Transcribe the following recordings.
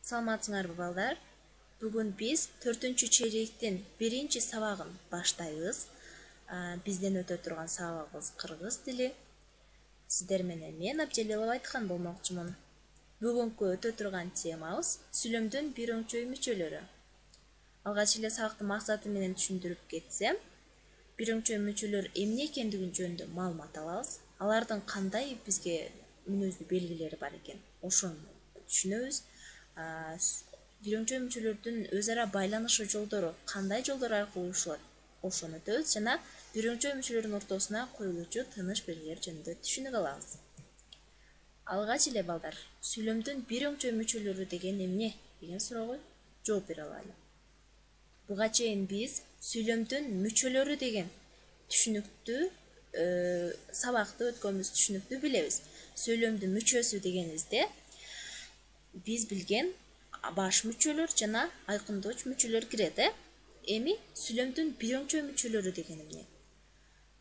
Саламатсыңарбы балдар? Бүгін біз 4-чү чейректен 1-чи сабагын баштайбыз. Бизден өтө турган сабагыбыз кыргыз тили. Сиздер менен мен Абделилова Айтхан болмокчумун. Бүгүнкү өтө турган темабыз сүйлөмдүн бир өңчөй мүчөлөрү. Алгач эле сабактын максаты менен түшүндүрүп кетсем, бир өңчөй мүчөлөр эмне экендиги жөнүндө маалымат алабыз. Алардын кандай бизге мүнөздүү белгилери бар экен, ошону түшүнөбүз. Бир өңчөй мүчөлөрдүн өз ара байланышы жолдору кандай жолдор аркылуу урушулат, ошону өтөбүз жана бир өңчөй мүчөлөрдүн ортосуна коюлуучу тыныш белгилер жөнүндө түшүнүк алабыз. Алгач эле балдар, сүйлөмдүн бир өңчөй мүчөлөрү деген эмне деген суроого жооп бере алайлы. Буга чейин биз сүйлөмдүн мүчөлөрү деген түшүнүктүү сабакты өткөнбүз, түшүнүктүү билебиз. Сүйлөмдүн мүчөсү дегенибизде биз билген баш мүчөлөр жана айкындооч мүчөлөр кирет. Эми сүйлөмдүн бир өңчөй мүчөлөрү деген эмне?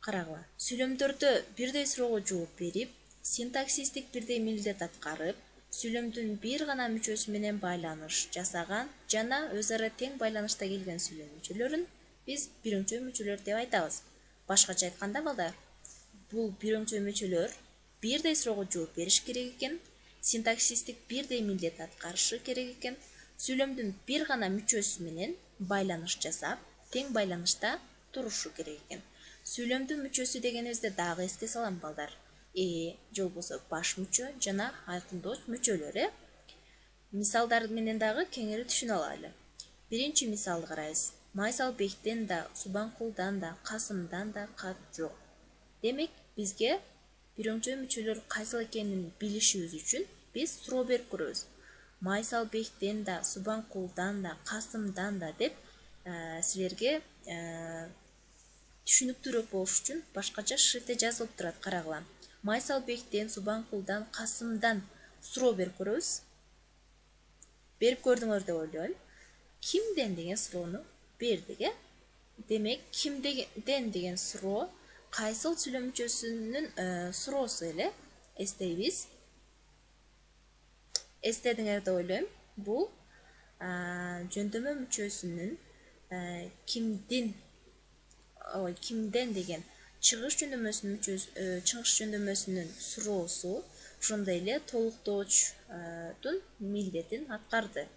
Карагыла, сүйлөмдөрдө бирдей суроого жооп берип, синтаксистик бирдей милдет аткарып, сүйлөмдүн бир гана мүчөсү менен байланыш жасаган жана өз ара тең байланышта келген сүйлөм мүчөлөрүн биз бир өңчөй мүчөлөр деп айтабыз. Башкача айтканда балдар, бул бир өңчөй мүчөлөр бирдей суроого жооп бериш керек экен, синтаксистик бирдей милдет аткарышы керек экен, сүйлөмдүн бир гана мүчөсү менен байланыш жасап, тең байланышта турушу керек экен. Сүйлөмдүн мүчөсү дегенибизде дагы эске салам балдар. Же болбосо баш мүчө жана айкындооч мүчөлөр. Мисалдар менен дагы кеңири түшүнө алайлы. Биринчи мисалды карайбыз. Майсалбектен да, Субанкулдан да, Касымдан да кат жок. Демек, бизге бир өңчөй мүчөлөр кайсыл экенин билишибиз үчүн биз суроо берип көрөбүз. Майсалбектен да, Субанкулдан да, Касымдан да деп силерге түшүнүктүүрөөк болуш үчүн башкача шрифте жазылып турат. Карагыла. Майсалбектен, Субанкулдан, Касымдан суроо берип көрөбүз. Берип көрдүңөр деп ойлойм. Кимден деген суроону бердик. Демек, кимден деген суроо кайсыл сүйлөм мүчөсүнүн суроосу эле. Эстейбиз. Эстедиңер деп ойлойм. Бул жөндөмө мүчөсүнүн кимден деген чыгыш жөндөмөсүнүн суроосу, ошондой эле толуктоочтун милдетин аткарды.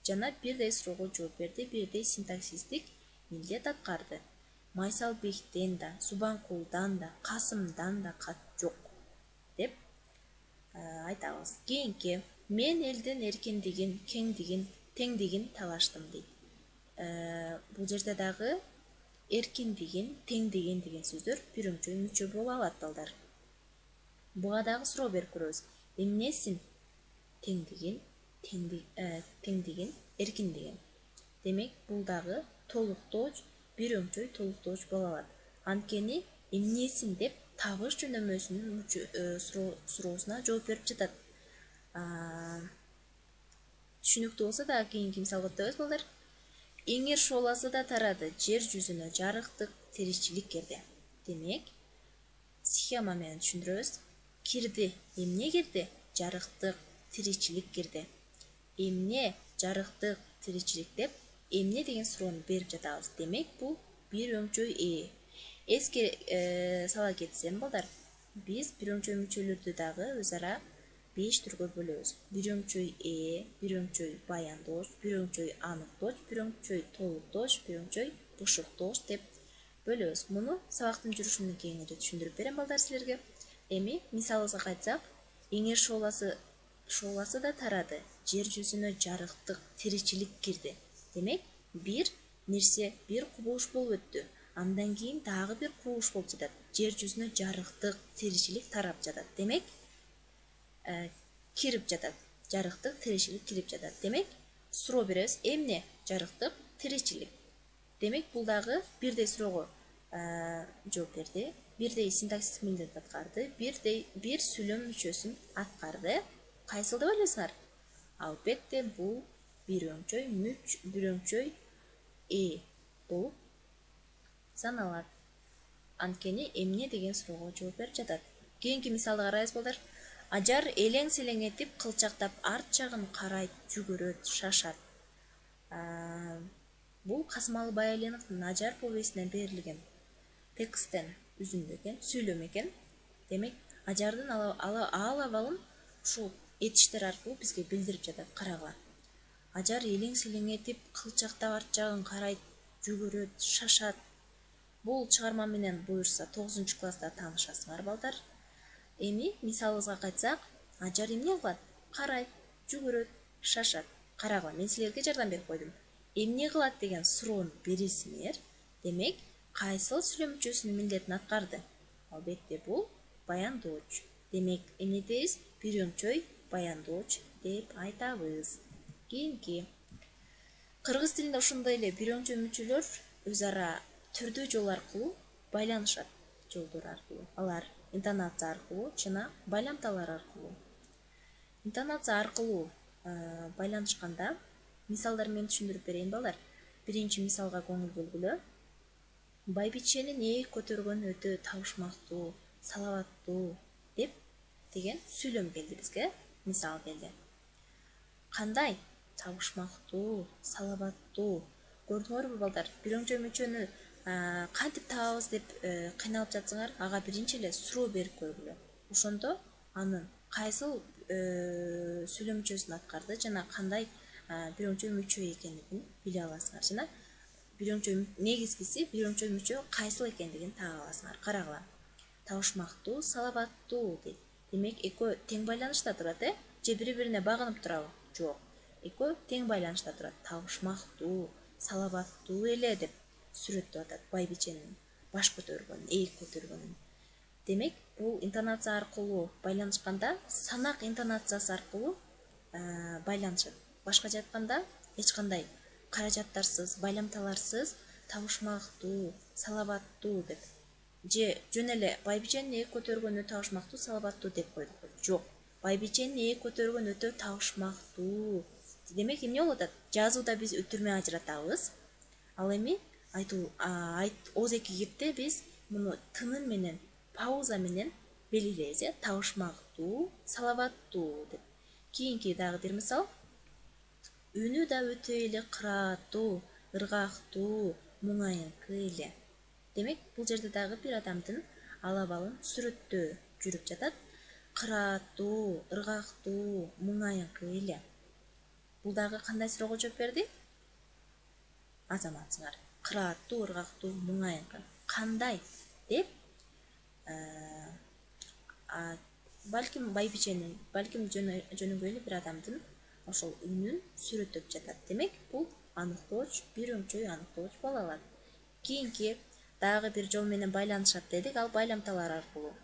Жана бирдей суроого жооп берди, бирдей синтаксистик милдет аткарды. Майсалбектен да, Субанкулдан да, Касымдан да кат жок деп айтабыз. Кийинки, мен элдин эркиндигин, кеңдигин, теңдигин талаштым дейт. Бул жерде дагы эркиндигин, теңдигин деген сөздөр бир өңчөй мүчө боло алат балдар. Буга дагы суроо берип көрөбүз. Эмнесин? Теңдигин, эркиндигин. Демек, бул дагы толуктооч, бир өңчөй толуктооч боло алат. Анткени эмнесин деп табыш жөндөмөсүнүн суроосуна жооп берип жатат. Түшүнүктүү болсо дагы кийинки мисалга өтөбүз балдар. Эңир шооласы да тарады, жер жүзүнө жарыктык тиричилик кирди. Демек, схема менен түшүндүрөбүз. Кирди, эмне кирди? Жарыктык тиричилик кирди. Эмне жарыктык тиричилик деп, эмне деген суроону берип жатабыз. Демек, бул бир өңчөй Эске сала кетсем балдар, биз бир өңчөй мүчөлөрдү дагы өз ара 5 түргө бөлөбүз. Бир өңчөй бир өңчөй баяндооч, бир өңчөй аныктооч, бир өңчөй толуктооч, бир өңчөй бушуктооч деп бөлөбүз. Муну сабактын жүрүшүнөн кийин түшүндүрүп берем балдар силерге. Эми мисалыбызга кайтсак, эңир шооласы да тарады, жер жүзүнө жарыктык тиричилик кирди. Демек, бир нерсе, бир кубулуш болуп өттү. Андан кийин дагы бир кубулуш болуп жатат. Жер жүзүнө жарыктык тиричилик тарап жатат. Демек, кирип жатат. Жарыктык тиричилик кирип жатат. Демек, суроо беребиз. Эмне? Жарыктык тиричилик. Демек, бул дагы бирдей суроого жооп берди. Бирдей синтаксистик милдет аткарды. Бир сүйлөм мүчөсүн аткарды. Кайсыл деп ойлойсуңар? Албетте, бул бир өңчөй болуп саналат. Анткени эмне деген суроого жооп берип жатат. Кийинки мисалды карайбыз балдар. Ажар элең-селең этип, кылчактап арт жагын карайт, жүгүрөт, шашат. Бул Касымалы Баяленовдун Ажар повестинен берилген тексттен үзүндү экен, сүйлөм экен. Демек, Ажардын ал абалын ушул этиштер аркылуу бизге билдирип жатат. Карагыла. Ажар элең-селең этип, кылчактап арт жагын карайт, жүгүрөт, шашат. Бул чыгарма менен буюрса 9-класста таанышасыңар, балдар. Эми мисалыбызга кайтсак, Ажар эмне кылат? Карайт, жүгүрөт, шашат. Карагыла, мен силерге жардам берип койдум. Эмне кылат деген суроону бересиңер. Демек, кайсыл сүйлөм мүчөсүнүн милдетин аткарды? Албетте бул баяндооч. Демек, эмне дейбиз? Бирөңчөй баяндооч деп айтабыз. Кийинки. Кыргыз тилинде ошондой эле бирөңчөй мүчөлөр өз ара түрдүү жол аркылуу байланышат. Жолдор аркылуу. Алар интонация аркылуу жана байламталар аркылуу. Интонация аркылуу байланышканда мисалдар менен түшүндүрүп берейин, балдар. Биринчи мисалга көңүл бөлгүлө. Байбиченин ээк көтөргөнү өтө табышмактуу, салаваттуу деп деген сүйлөм келди бизге, мисал келди. Кандай? Табышмактуу, салаваттуу. Көрдүңөрбү, балдар? Бирөңчөй мүчөнү кантип табабыз деп кыйналып жатсаңар, ага биринчи эле суроо берип көргүлө. Ошондо анын кайсыл сүйлөм мүчөсүн аткарды жана кандай бирөңчөй мүчө экендигин биле аласыңар. Жана негизгиси бирөңчөй мүчө кайсыл экендигин таап аласыңар. Карагыла. Табышмактуу, салаваттуу дейт. Демек, экөө тең байланышта турат, же бири-бирине багынып турабы? Жок. Экөө тең байланышта турат. Табышмактуу, салаваттуу эле деп сүрөттөп атат байбиченин баш көтөргөнүн, ээк көтөргөнүн. Демек, бул интонация аркылуу байланышканда, санак интонациясы аркылуу байланышат. Башкача айтканда, эч кандай каражаттарсыз, байламталарсыз табышмактуу, салаваттуу деп. Же жөн эле байбиченин ээк көтөргөнү табышмактуу, салаваттуу деп койдук. Жок. Байбиченин ээк көтөргөнү өтө табышмактуу. Демек, эмне болуп атат? Жазууда биз өтүрмө ажыратабыз. Ал эми ооз-эки кирде биз муну тынын менен, пауза менен белгилейбиз, табышмактуу, салаваттуу деп. Кийинки дагы бир мисал. Үнү да өтө эле кырааттуу, ыргактуу, муңайыңкы эле. Демек, бул жерде дагы бир адамдын ал абалын сүрөттөө жүрүп жатат. Кырааттуу, ыргактуу, муңайыңкы эле. Бул дагы кандай суроого жооп берди? Азаматсыңар. Кырааттуу, ыргактуу, муңайыңкы. Кандай деп балким байбиченин, балким жөнөкөй эле бир адамдын ошол үнүн сүрөттөп жатат. Демек, бул аныктооч, бирөңчөй аныктооч боло алат. Кийинки дагы бир жол менен байланышат дедик, ал байламталар аркылуу.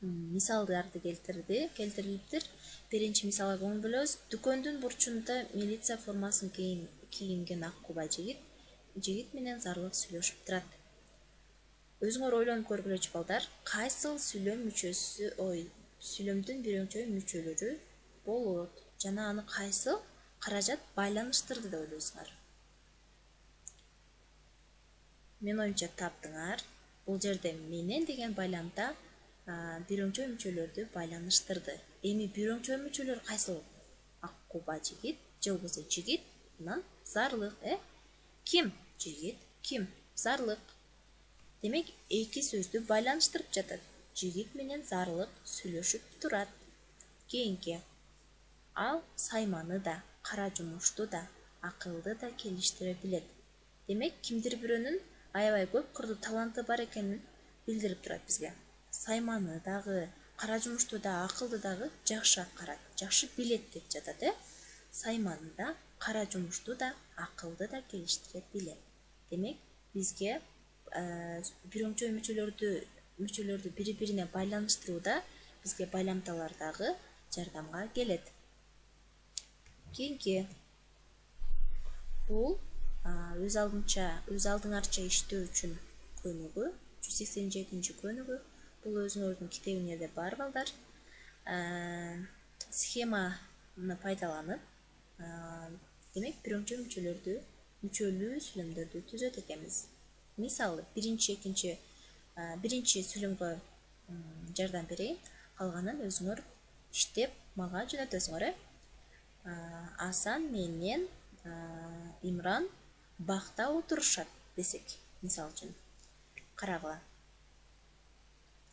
Мисалдарды келтирилиптир. Биринчи мисалга көңүл бөлөбүз. Дүкөндүн бурчунда милиция формасын кийинген ак куба жигит менен зарлык сүйлөшүп турат. Өзүңөр ойлонуп көргүлөчү, балдар. Кайсыл сүйлөм мүчөсү, сүйлөмдүн бирөңчөй мүчөлөрү болот жана аны кайсыл каражат байланыштырды деп ойлойсуңар? Мен оюмча таптыңар. Бул жерде менен деген байламда бирөңчөй мүчөлөрдү байланыштырды. Эми бирөңчөй мүчөлөр кайсыл? Ак куба жигит, же болбосо жигит менен зарлык, Ким? Жигит, ким? Зарлык. Демек, эки сөздү байланыштырып жатат. Жигит менен зарлык сүйлөшүп турат. Кийинки. Ал сайманы да, кара жумушту да, акылды да келиштире билет. Демек, кимдир бирөөнүн аябай көп кырдуу таланты бар экенин билдирип турат бизге. Сайманы дагы, кара жумушту да, акылды дагы жакшы аткарат, жакшы билет деп жатат, Сайманы да, кара жумушту да, акылды да келиштире билет. Демек, бизге бирөңчөй мүчөлөрдү бири-бирине байланыштырууда бизге байламталар дагы жардамга келет. Кийинки. Бул өз алдыңарча иштөө үчүн көнүгүү, 187 көнүгүү. Бул өзүңөрдүн китебиңерде бар, балдар. Схеманы пайдаланып, демек, бирөңчөй мүчөлүү сүйлөмдөрдү түзөт экенбиз. Мисалы, биринчи сүйлөмгө жардам берейин. Калганын өзүңөр иштеп мага жөнөтөсүңөр. Асан менен Имран бакта отурушат десек, мисалы үчүн. Карагыла.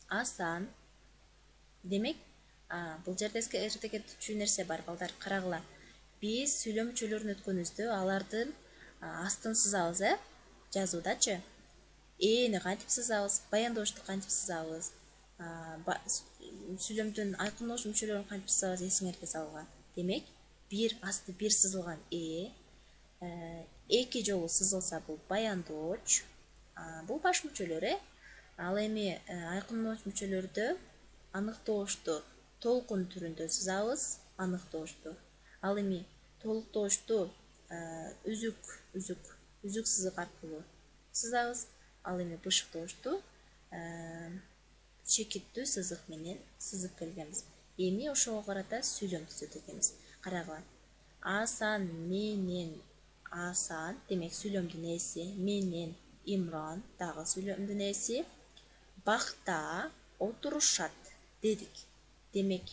Асан демек, бул жерде эртеге түшүн нерсе бар балдар. Карагыла. Биз сүйлөм мүчөлөрүн өткөнүбүздө алардын астын сызабыз, жазуудачы. Эни кантип сызабыз, баяндоочту кантип сызабыз, сүйлөмдүн айкындооч мүчөлөрүн кантип сызабыз эсиңерге салган. Демек, асты бир сызылган эки жолу сызылса бул баяндооч, бул баш мүчөлөр. Ал эми айкындооч мүчөлөрдө аныктоочту толкун түрүндө сызабыз, аныктоочту. Ал эми толуктоочту үзүк сызык аркылуу сызабыз. Ал эми бышыктоочту чекиттүү сызык менен сызып келгенбиз. Эми ошого карата сүйлөм түзөт экенбиз. Карагыла. Асан менен Асан, демек сүйлөмдүн ээси, менен Имран, дагы сүйлөмдүн ээси, бакта отурушат дедик. Демек,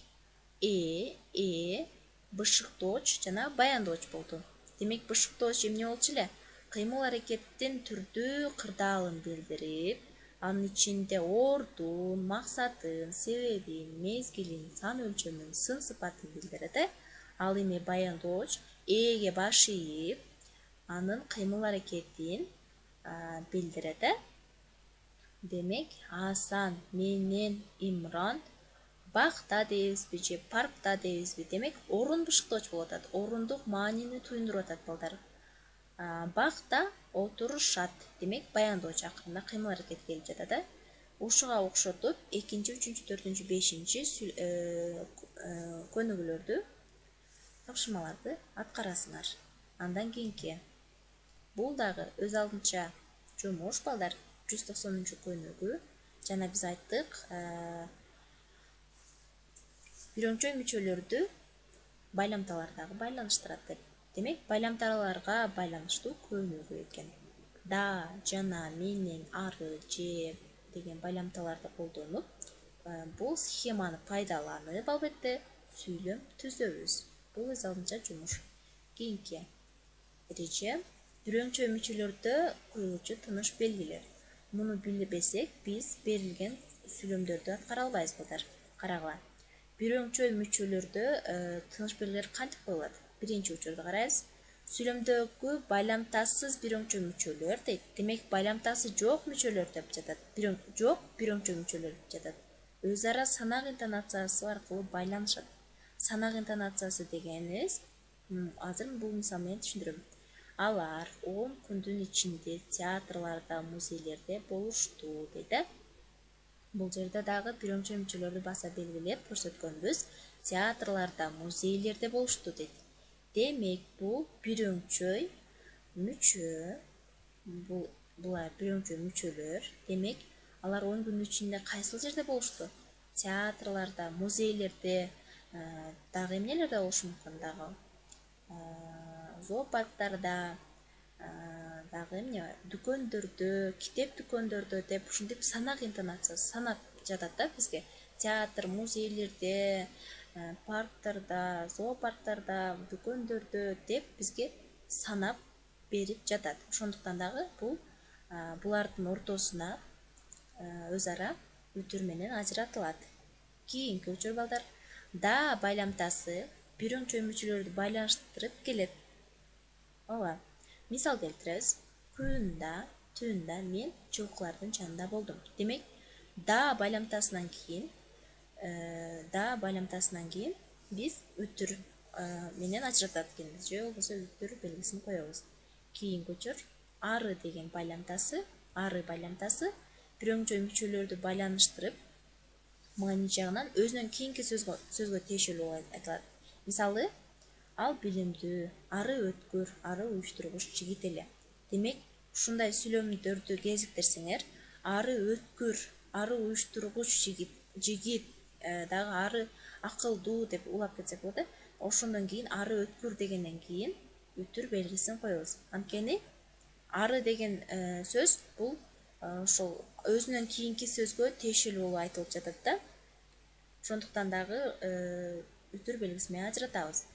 бышыктооч жана баяндооч болду. Демек, бышыктооч эмне болчу эле? Кыймыл аракеттин түрдүү кырдаалын билдирип, анын ичинде ордун, максатын, себебин, мезгилин, сан өлчөмүн, сын сыпатын билдирет. Ал эми баяндооч ээге баш ийип, анын кыймыл аракетин билдирет. Демек, Асан менен Имран бакта дейбизби же паркта дейбизби? Демек, орун бышыктооч болуп атат. Орундук маанини туюндуруп атат балдар. Бакта отурушат. Демек, баяндооч акырында кыймыл аракет келип жатат. Ушуга окшотуп, 2, 3, 4, 5 көнүгүүлөрдү, тапшырмаларды аткарасыңар. Андан кийинки бул дагы өз алдынча жумуш балдар. 190 көнүгүү. Жана биз айттык, бирөңчөй мүчөлөрдү байламталардагы байланыштырат деп. Демек, байламталарга байланыштуу көнүгүү экен. Да, жана, менен, ары, же деген байламталарды колдонуп, бул схеманы пайдаланып, албетте, сүйлөм түзөбүз. Бул өз алдынча жумуш. Кийинки эреже, бирөңчөй мүчөлөрдө коюлуучу тыныш белгилер. Муну билбесек, биз берилген сүйлөмдөрдү аткара албайбыз балдар. Карагыла. Бирөңчөй мүчөлөрдө тыныш белгилер кантип коюлат? Биринчи учурду карайбыз. Сүйлөмдөгү байламтасыз бирөңчөй мүчөлөр дейт. Демек, байламтасы жок мүчөлөр деп жатат. Жок бирөңчөй мүчөлөр деп жатат. Өз ара санак интонациясы аркылуу байланышат. Санак интонациясы дегенибиз, азыр бул мисал менен түшүндүрөм. Алар 10 күндүн ичинде театрларда, музейлерде болушту дейт. Бул жерде дагы бирөңчөй мүчөлөрдү баса белгилеп көрсөткөнбүз. Театрларда, музейлерде болушту дейт. Демек, бул бирөңчөй мүчө, булар бирөңчөй мүчөлөр. Демек, алар 10 күндүн ичинде кайсыл жерде болушту? Театрларда, музейлерде, дагы эмнелерде болушу мүмкүн дагы? Зоопарктарда, дагы эмне, дүкөндөрдө, китеп дүкөндөрдө деп ушинтип санак интонациясы, санап жатат да бизге. Театр, музейлерде, парктарда, зоопарктарда, дүкөндөрдө деп бизге санап берип жатат. Ошондуктан дагы булардын ортосуна өз ара үтүр менен ажыратылат. Кийинки учур балдар, да байламтасы бирөңчөй мүчөлөрдү байланыштырып келет. Ооба. Мисал келтиребиз. Күндө, түндө мен жылкылардын жанында болдум. Демек, да байламтасынан кийин биз үтүр менен ажыратат экенбиз, же болбосо үтүр белгисин коебуз. Кийинки учур, ары деген байламтасы, бирөңчөй мүчөлөрдү байланыштырып, маани жагынан өзүнөн кийинки сөзгө тиешелүү айтылат. Мисалы, ал билимдүү, ары өткүр, ары уюштургуч жигит эле. Демек, ушундай сүйлөмдөрдү кезиктерсеңер, ары өткүр, ары уюштургуч жигит, дагы ары акылдуу деп улап кетсек болот. Ошондон кийин ары өткүр дегенден кийин үтүр белгисин коебуз. Анткени ары деген сөз бул ошол өзүнөн кийинки сөзгө тиешелүү болуп айтылып жатат да. Ошондуктан дагы үтүр белгиси менен ажыратабыз.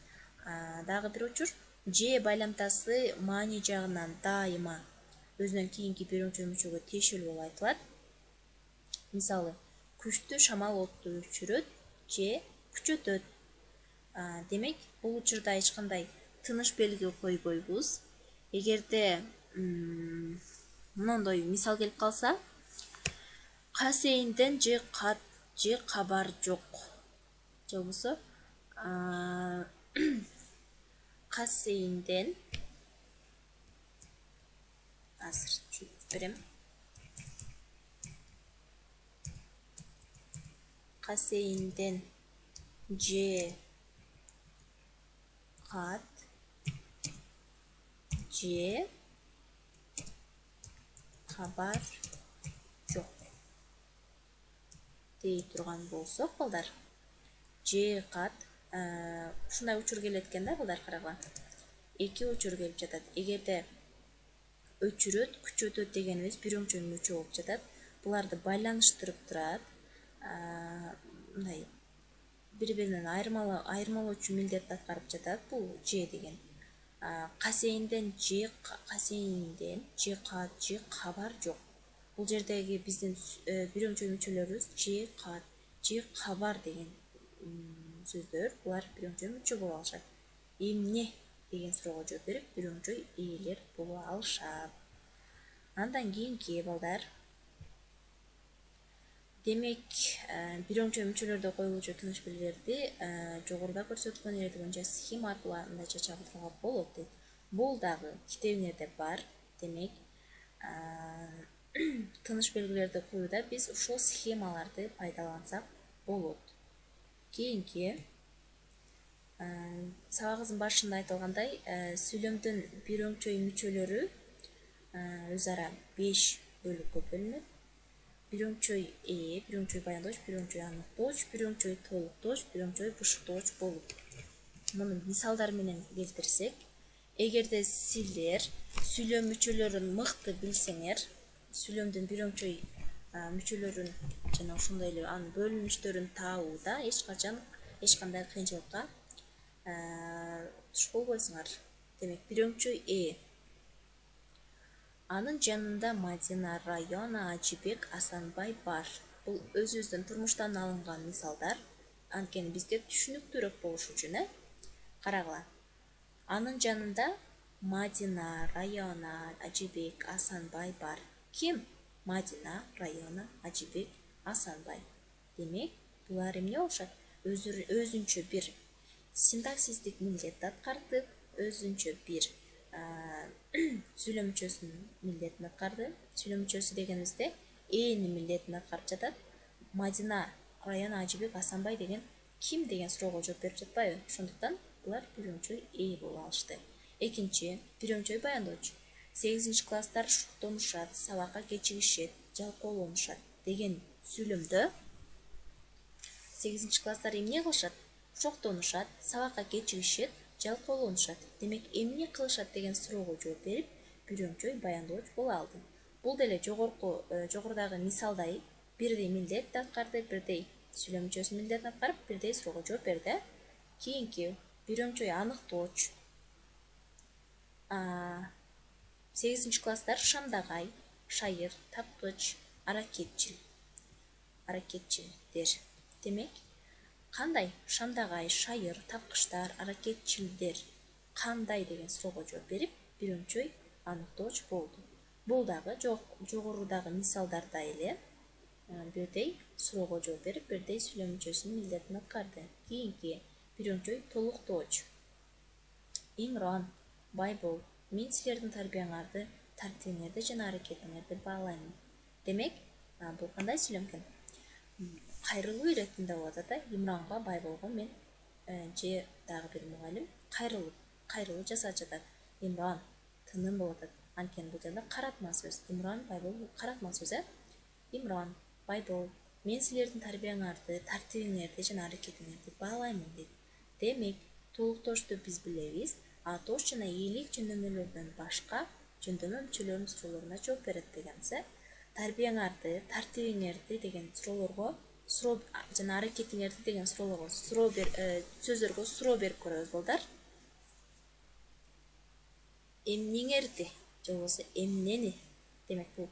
Дагы бир учур же байламтасы маани жагынан дайыма өзүнөн кийинки биринчи мүчөгө тиешелүү болуп айтылат. Мисалы, күчтүү шамал отту өчүрөт же күчөтөт. Демек, бул учурда эч кандай тыныш белги койбойбуз. Эгерде мындай мисал келип калса, касейинден же кат же кабар жок. Же болбосо касейинден азыр түшүндүрүп берем. Касейинден же кат же кабар жок дей турган болсок, балдар, же кат ушундай учур келет экен да, балдар, карагыла. Эки учур келип жатат. Эгерде өчүрөт, күчөтөт дегенибиз биринчи мүчө болуп жатат. Буларды байланыштырып турат. Мындай бири-биринен айырмалоочу милдетти аткарып жатат бул же деген. Касейинден же кат же кабар жок. Бул жердеги биздин биринчи мүчөлөрүбүз же кат же кабар деген сөздөр, булар биринчи мүчө боло алышат. Эмне деген суроого жооп берип, биринчи ээлер боло алышат. Андан кийинки, балдар, демек, биринчи мүчөлөрдө коюлуучу тыныш белгилерди жогоруда көрсөткөн эрди боюнча схема аркылуу мындайча чагылтырууга болот дейт. Бул дагы китебиңерде бар. Демек, тыныш белгилерди коюуда биз ушул схемаларды пайдалансак болот. Кийинки, сабагыбыздын башында айтылгандай, сүйлөмдүн биринчи мүчөлөрү өз ара 5 бөлүккө бөлүнөт. Биринчи биринчи баяндооч, биринчи аныктооч, биринчи толуктооч, биринчи бушуктооч болуп. Муну мисалдар менен келтирсек, эгерде силер сүйлөм мүчөлөрүн мыкты билсеңер, сүйлөмдүн биринчи мүчөлөрүн жана ошондой эле анын бөлүнүштөрүн табууда эч кандай кыйынчылыкка туш болбойсуңар. Демек, биринчи анын жанында Мадина, Района, Ажибек, Асанбай бар. Бул өзүбүздүн турмуштан алынган мисалдар. Анткени бизге түшүнүктүүрөөк болуш үчүн, карагыла. Анын жанында Мадина, Района, Ажибек, Асанбай бар. Ким? Мадина, Района, Ажибек, Асанбай. Демек, булар эмне болушат? Өзүнчө бир синтаксистик милдетти аткарды, өзүнчө бир сүйлөм мүчөсүнүн милдетин аткарды. Сүйлөм мүчөсү дегенибизде эни милдетин аткарып жатат. Мадина, Района, Ажибек, Асанбай деген ким деген суроого жооп берип жатпайбы? Ошондуктан булар биринчи боло алышты. Экинчи, биринчи баяндоочу. 8-класстар шуктонушат, сабакка кечигишет, жалкоолонушат деген сүйлөмдө 8-класстар эмне кылышат? Шоктонушат, сабакка кечигишет, жалкоолонушат. Демек, эмне кылышат деген суроого жооп берип, биринчи баяндооч боло алды. Бул деле жогорудагы мисалдай бирдей милдетти аткарды, бирдей сүйлөм мүчөсүнүн милдетин аткарып, бирдей суроого жооп берди. Кийинки, биринчи аныктооч. 8-класстар шамдагай, шайыр, тапкыч, аракетчилдер. Демек, кандай? Шамдагай, шайыр, тапкычтар, аракетчилдер кандай деген суроого жооп берип, биринчи аныктооч болду. Бул дагы жогорудагы мисалдардай эле бирдей суроого жооп берип, бирдей сүйлөм мүчөсүнүн милдетин аткарды. Кийинки, биринчи толуктооч. Имран, Байбол, мен силердин тарбияңарды, тартибиңерди жана аракетиңерди баалаймын. Демек, бул кандай сүйлөм экен? Кайрылуу иретинде болот да. Имранга, Байболго мен же дагы бир мугалим кайрылуу жасап жатат. Имран тыным болуп атат. Анткени бул жерде каратма сөз. Имран, Байбол каратма сөз. Имран, Байбол, мен силердин тарбияңарды, тартибиңерди жана аракетиңерди баалаймын дейт. Демек, толуктоочту биз билебиз. Атош жана ээлик жөндөмөлөрдөн башка жөндөмө мүчөлөрүнүн суроолоруна жооп берет дегенбиз. Тарбияңарды, тартибиңерди деген суроолорго суроо жана аракетиңерди деген суроолорго сөздөргө суроо берип көрөбүз балдар. Эмнеңерди же болбосо эмнени, демек бул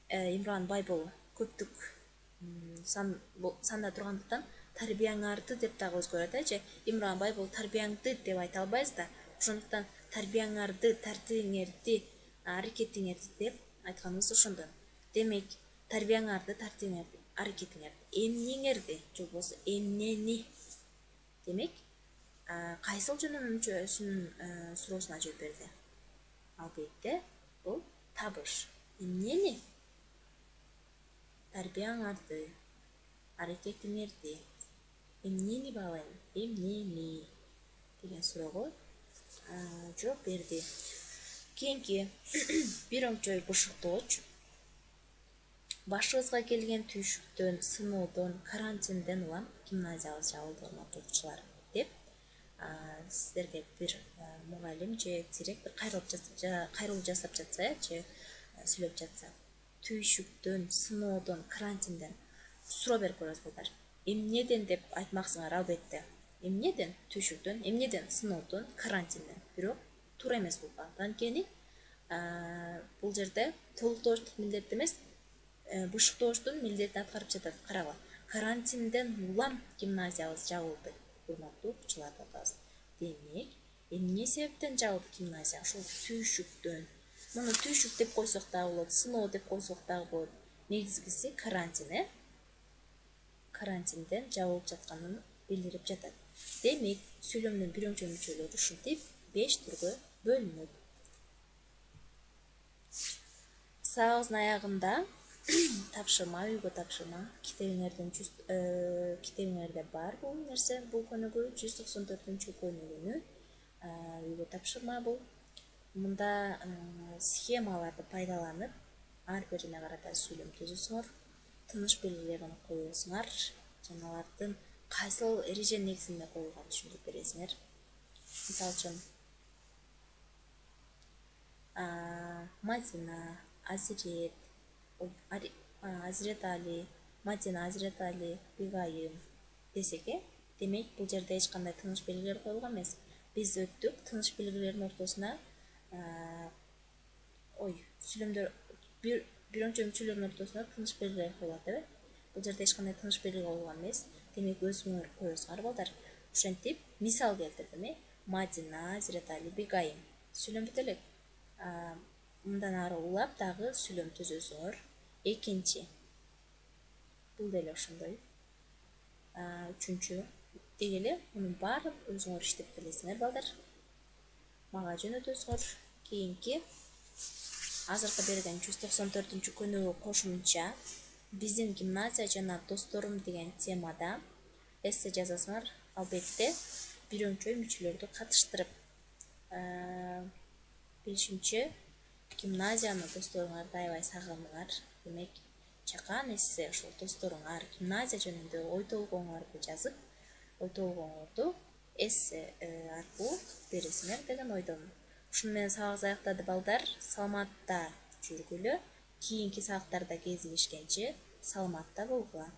Имран Байбол көптүк санда тургандыктан тарбияңарды деп дагы өзгөрөт, же Имран Байбол тарбияңды деп айта албайбыз да. Ошондуктан тарбияңарды, тартиңерди, аракетиңерди деп айтканыбыз ошондон. Демек, тарбияңарды, тартиңерди, аракетиңерди, эмнеңерди же болбосо эмнени. Демек, кайсыл жөнүнүн мүчөсүнүн суроосуна жооп берди. Албетте, бул табыш. Эмнени? Тарбияңарды, аракетиңерди, эмнени баалайм, эмнени деген суроого жооп берди. Кийинки бир оңчой бышыктооч. Башыбызга келген түйшүктөн, сыноодон, карантинден улам гимназиябыз жабылды, урматтуу окуучулар, деп сиздерге бир мугалим же директор кайрылуу жасап жатса, же сүйлөп жатса, түйшүктөн, сыноодон, карантинден суроо берип көрөбүз балдар. Эмнеден деп айтмаксыңар, албетте. Эмнеден? Түйшүктөн, эмнеден? Сыноодон, карантинден. Бирок туура эмес бул. Анткени бул жерде толуктоочтук милдет эмес, бышыктоочтун милдетин аткарып жатат. Карагыла. Карантинден улам гимназиябыз жабылды, урматтуу окуучулар, атабыз. Демек, эмне себептен жабылды гимназия? Ошол түйшүктөн. Муну түйшүк деп койсок дагы болот, сыноо деп койсок дагы болот. Негизгиси карантин, карантинден жабылып жатканын билдирип жатат. Демек, сүйлөмдүн бир оңчой мүчөлөрү ушинтип 5 түргө бөлүнөт. Сабагыбыздын аягында тапшырма, үйгө тапшырма, китебиңерде бар бул нерсе, бул көнүгүү 194-күнчү көнүгүүнү үйгө тапшырма бул. Мында схемаларды пайдаланып, ар бирине карата сүйлөм түзүсүңөр, тыныш белгилерин коесуңар, жана алардын кайсыл эреже негизинде коюлганын түшүндүрүп бересиңер. Мисалы үчүн, Мадина, Азирет Али, Мадина, Азирет Али, Бигайым десек, демек бул жерде эч кандай тыныш белгилер коюлган эмес. Биз өттүк, тыныш белгилердин ортосуна сүйлөмдөр бир оңчой мүчөлөрдүн ортосуна тыныш белгилер коюлат, Бул жерде эч кандай тыныш белги коюлган эмес. Демек, өзүңөр коесуңар, балдар. Ошентип мисал келтирдим, Мадина, Азирет Али, Бигайым. Сүйлөм бүт элек. Мындан ары улап дагы сүйлөм түзөсүңөр. Экинчи. Бул деле ошондой. Үчүнчү. Деги эле мунун баарын өзүңөр иштеп келесиңер, балдар. Мага жөнөтөсүңөр. Кийинки азыркы берген 194-күнчү көнүгүү кошумча биздин гимназия жана досторум деген темада эссе жазасыңар. Албетте, бир оңчой мүчөлөрдү катыштырып. Билишимче, гимназияны досторуңарды аябай сагындыңар. Демек, чакан эссе ошол досторуңар гимназия жөнүндө ой толгооңорду жазып, ой толгооңорду эссе аркылуу бересиңер деген ойдомун. Ушуну менен сабагыбыз аяктады, балдар. Саламатта жүргүлө. Кийинки сабактарда кезигишкенче саламатта болгула.